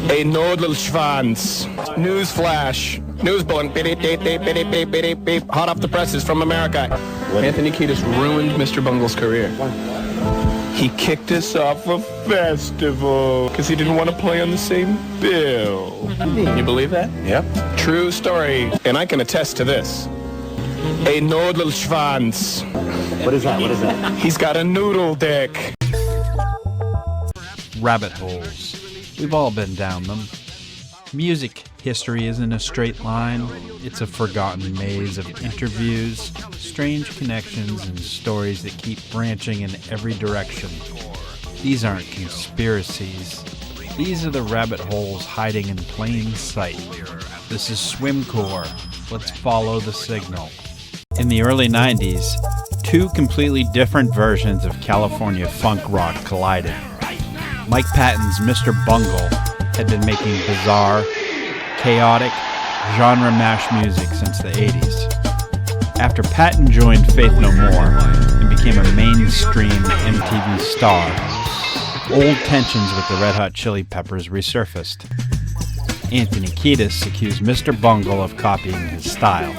A Nordlschwanz. Newsflash. News bulletin. Beep, beep, beep, beep, beep, beep, beep. Hot off the presses from America. Anthony Kiedis ruined Mr. Bungle's career. He kicked us off a festival because he didn't want to play on the same bill. Can you believe that? Yep. True story. And I can attest to this. A Nordlschwanz. What is that? What is that? He's got a noodle dick. Rabbit holes. We've all been down them. Music history isn't a straight line. It's a forgotten maze of interviews, strange connections, and stories that keep branching in every direction. These aren't conspiracies. These are the rabbit holes hiding in plain sight. This is SWIMCORE. Let's follow the signal. In the early 90s, two completely different versions of California funk rock collided. Mike Patton's Mr. Bungle had been making bizarre, chaotic, genre mash music since the 80s. After Patton joined Faith No More and became a mainstream MTV star, old tensions with the Red Hot Chili Peppers resurfaced. Anthony Kiedis accused Mr. Bungle of copying his style.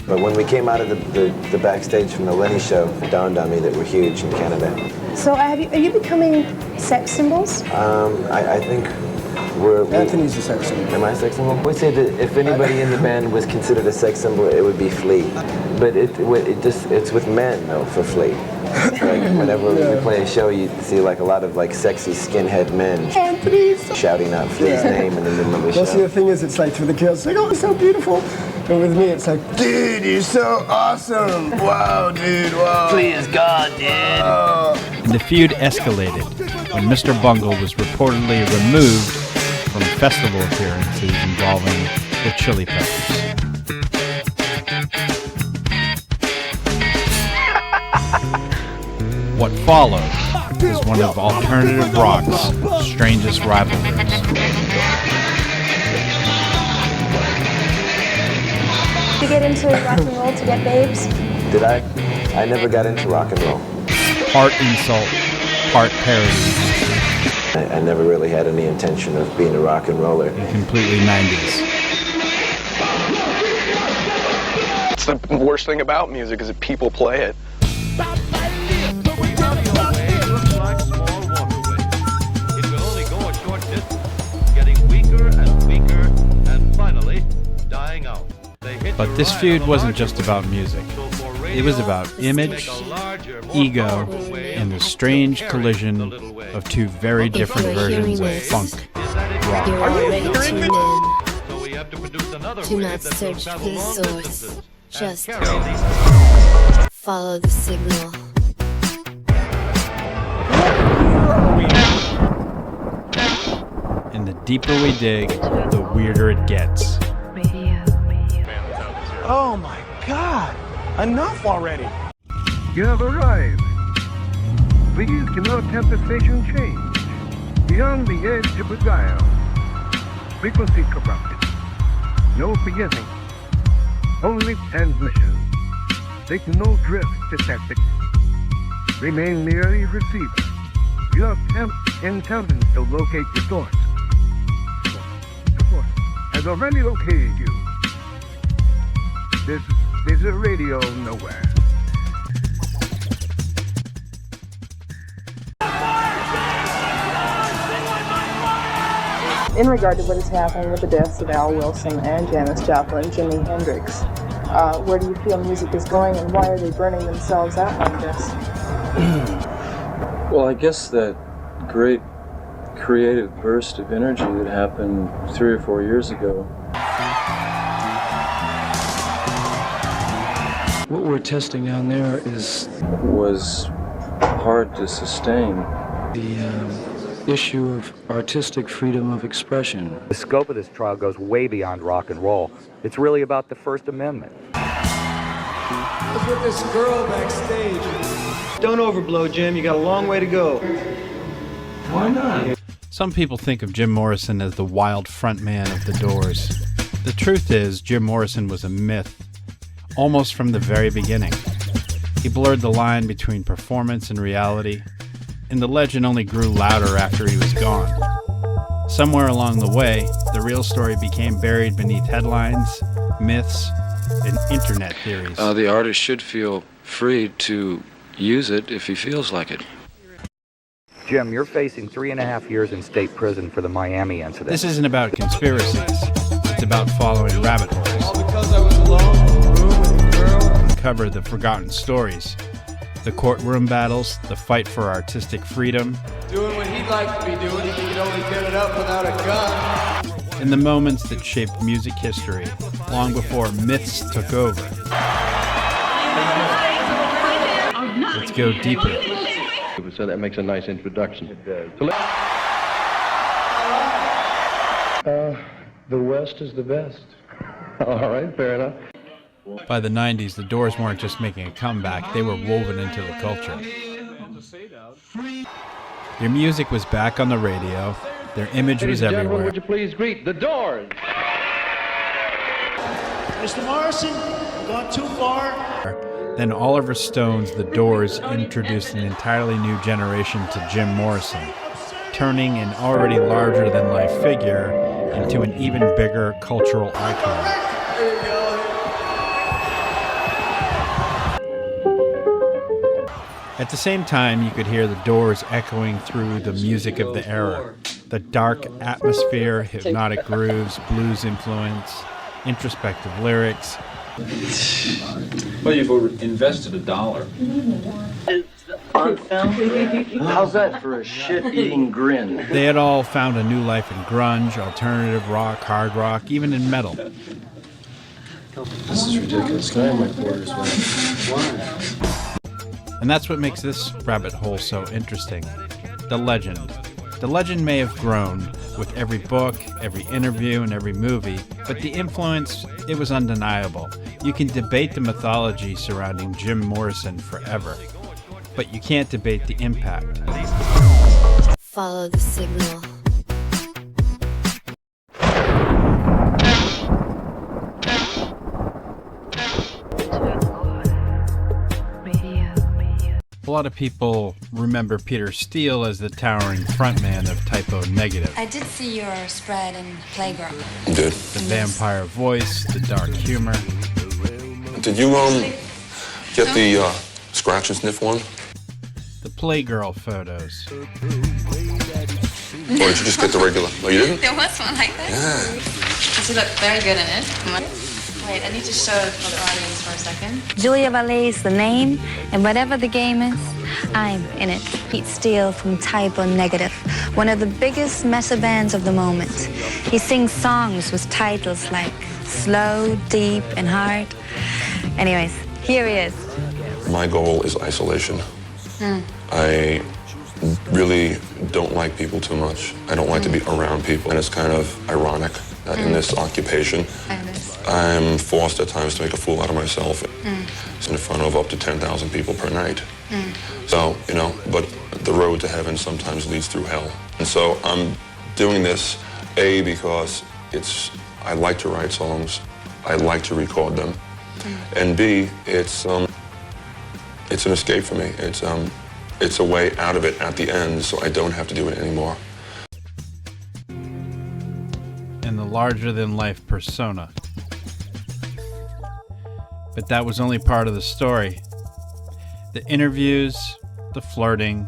But when we came out of the backstage from the Lenny show, it dawned on me that we're huge in Canada. So are you becoming sex symbols? I think we're... Anthony's a sex symbol. Am I a sex symbol? I would say that if anybody in the band was considered a sex symbol, it would be Flea. But it's with men, though, for Flea. Like, whenever we play a show, you see like a lot of like sexy skinhead men shouting out Flea's name in the middle of the show. Well, see, the thing is, it's like for the girls, like, oh, it's so beautiful. But with me, it's like, dude, you're so awesome. Wow, dude, wow. Flea is God, dude. And the feud escalated when Mr. Bungle was reportedly removed from festival appearances involving the Chili Peppers. What followed was one of alternative rock's strangest rivalries. Did you get into rock and roll to get babes? Did I? I never got into rock and roll. Part insult, part parody. I never really had any intention of being a rock and roller. Completely 90s. It's the worst thing about music is that people play it. But this feud wasn't just about music. It was about image, ego, and the strange collision of two very different versions of funk rock. You're already tuned in. Do not search for the source. Just follow the signal. And the deeper we dig, the weirder it gets. Oh my God! Enough already! You have arrived. Please do not attempt the station change. Beyond the edge of the dial. Frequency corrupted. No forgetting. Only transmission. Signal drift detected. Remain merely receiver. Your attempt intelligence to locate your source. The source has already located you. There's a radio nowhere. In regard to what is happening with the deaths of Al Wilson and Janis Joplin and Jimi Hendrix, where do you feel music is going and why are they burning themselves out like this? Well, I guess that great creative burst of energy that happened 3 or 4 years ago. What we're testing down there was hard to sustain. The issue of artistic freedom of expression. The scope of this trial goes way beyond rock and roll. It's really about the First Amendment. What's with this girl backstage? Don't overblow, Jim. You got a long way to go. Why not? Some people think of Jim Morrison as the wild frontman of The Doors. The truth is, Jim Morrison was a myth, almost from the very beginning. He blurred the line between performance and reality, and the legend only grew louder after he was gone. Somewhere along the way, the real story became buried beneath headlines, myths, and internet theories. The artist should feel free to use it if he feels like it. Jim, you're facing 3.5 years in state prison for the Miami incident. This isn't about conspiracies. It's about following rabbit holes. All because I was alone in the room with the girl. Uncover the forgotten stories, the courtroom battles, the fight for artistic freedom, Doing what he'd like to be doing if he could only get it up without a gun. and the moments that shaped music history long before myths took over. Let's go deeper. So that makes a nice introduction. It does. The West is the best. All right, fair enough. By the 90s, the Doors weren't just making a comeback, they were woven into the culture. Their music was back on the radio, their image was everywhere. Would you please greet the Doors? Mr. Morrison, gone too far. Then Oliver Stone's The Doors introduced an entirely new generation to Jim Morrison, turning an already larger-than-life figure into an even bigger cultural icon. At the same time, you could hear the Doors echoing through the music of the era. The dark atmosphere, hypnotic grooves, blues influence, introspective lyrics. Well, you've invested $1. How's that for a shit-eating grin? They had all found a new life in grunge, alternative rock, hard rock, even in metal. This is ridiculous. Can I have my quarters back? Why? And that's what makes this rabbit hole so interesting. The legend. The legend may have grown with every book, every interview, and every movie, but the influence, it was undeniable. You can debate the mythology surrounding Jim Morrison forever, but you can't debate the impact. Follow the signal. A lot of people remember Peter Steele as the towering frontman of Typo Negative. I did see your spread in Playgirl. Did? The vampire voice, the dark humor. Did you, get the, scratch and sniff one? The Playgirl photos. Or did you just get the regular? Oh, you didn't? There was one like that? Yeah. Does he look very good in it? Wait, I need to show it for the audience for a second. Julia Vallee's the name, and whatever the game is, I'm in it. Pete Steele from Typo Negative, one of the biggest meta bands of the moment. He sings songs with titles like Slow, Deep, and Hard. Anyways, here he is. My goal is isolation. I really don't like people too much. I don't like to be around people, and it's kind of ironic that in this occupation, I'm forced at times to make a fool out of myself in front of up to 10,000 people per night. So, you know, but the road to heaven sometimes leads through hell. And so I'm doing this, A, because I like to write songs, I like to record them, and B, it's an escape for me. It's a way out of it at the end, so I don't have to do it anymore. And the larger-than-life persona. But that was only part of the story. The interviews, the flirting,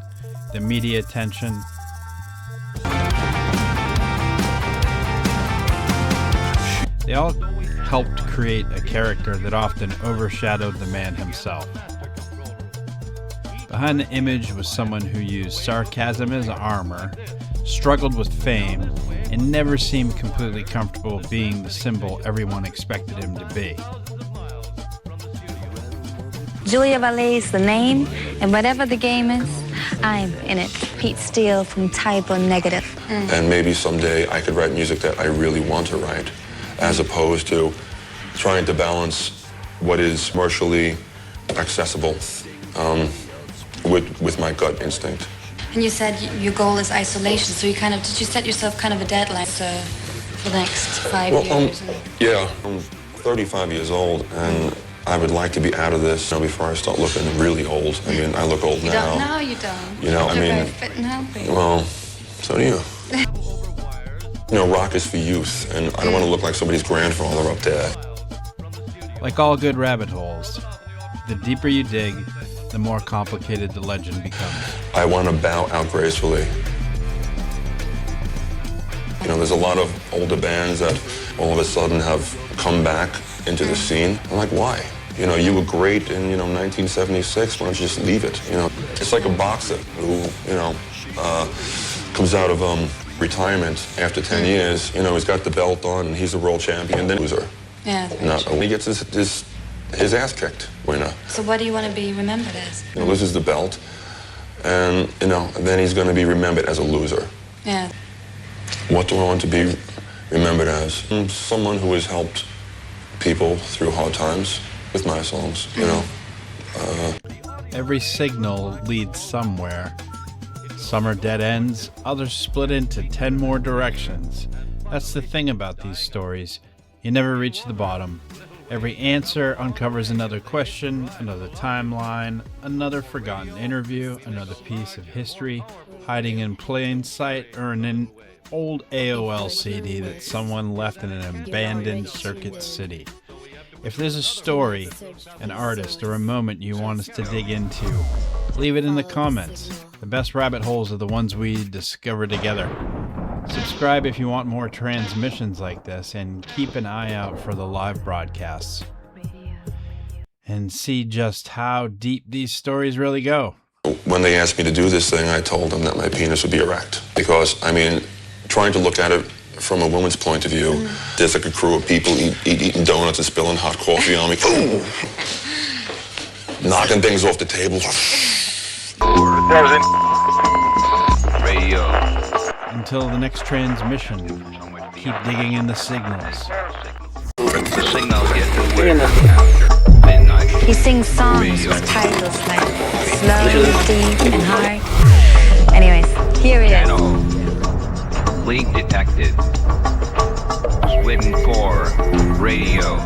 the media attention. They all helped create a character that often overshadowed the man himself. Behind the image was someone who used sarcasm as armor, struggled with fame, and never seemed completely comfortable being the symbol everyone expected him to be. Julia Vallee's the name, and whatever the game is, I'm in it. Pete Steele from Typo Negative. And maybe someday I could write music that I really want to write, as opposed to trying to balance what is commercially accessible with my gut instinct. And you said your goal is isolation, so did you set yourself kind of a deadline for the next 5 years? Yeah, I'm 35 years old, and I would like to be out of this before I start looking really old. I mean, I look old now. No, you don't. You know, You're very fit and healthy. Well, so do you. You know, rock is for youth, and I don't want to look like somebody's grandfather up there. Like all good rabbit holes, the deeper you dig, the more complicated the legend becomes. I want to bow out gracefully. You know, there's a lot of older bands that all of a sudden have come back into the scene. I'm like, why? You know, you were great in, 1976. Why don't you just leave it? You know, it's like a boxer who, comes out of retirement after 10 years. You know, he's got the belt on and he's a world champion, then loser. Yeah. He gets his ass kicked, winner. So what do you want to be remembered as? He loses the belt, and, then he's going to be remembered as a loser. Yeah. What do I want to be remembered as? Someone who has helped people through hard times with my songs, Every signal leads somewhere. Some are dead ends, others split into 10 more directions. That's the thing about these stories. You never reach the bottom. Every answer uncovers another question, another timeline, another forgotten interview, another piece of history hiding in plain sight, or an old AOL CD that someone left in an abandoned Circuit City. If there's a story, an artist, or a moment you want us to dig into, leave it in the comments. The best rabbit holes are the ones we discover together. Subscribe if you want more transmissions like this, and keep an eye out for the live broadcasts. And see just how deep these stories really go. When they asked me to do this thing, I told them that my penis would be erect. Because, trying to look at it from a woman's point of view, there's like a crew of people eating donuts and spilling hot coffee on me. Knocking things off the table. Radio. Until the next transmission, keep digging in the signals. The signals get to He sings songs with titles like Slow, Deep, and Hard. Anyways, here he is. Leak detected. SWIMCORE Radio.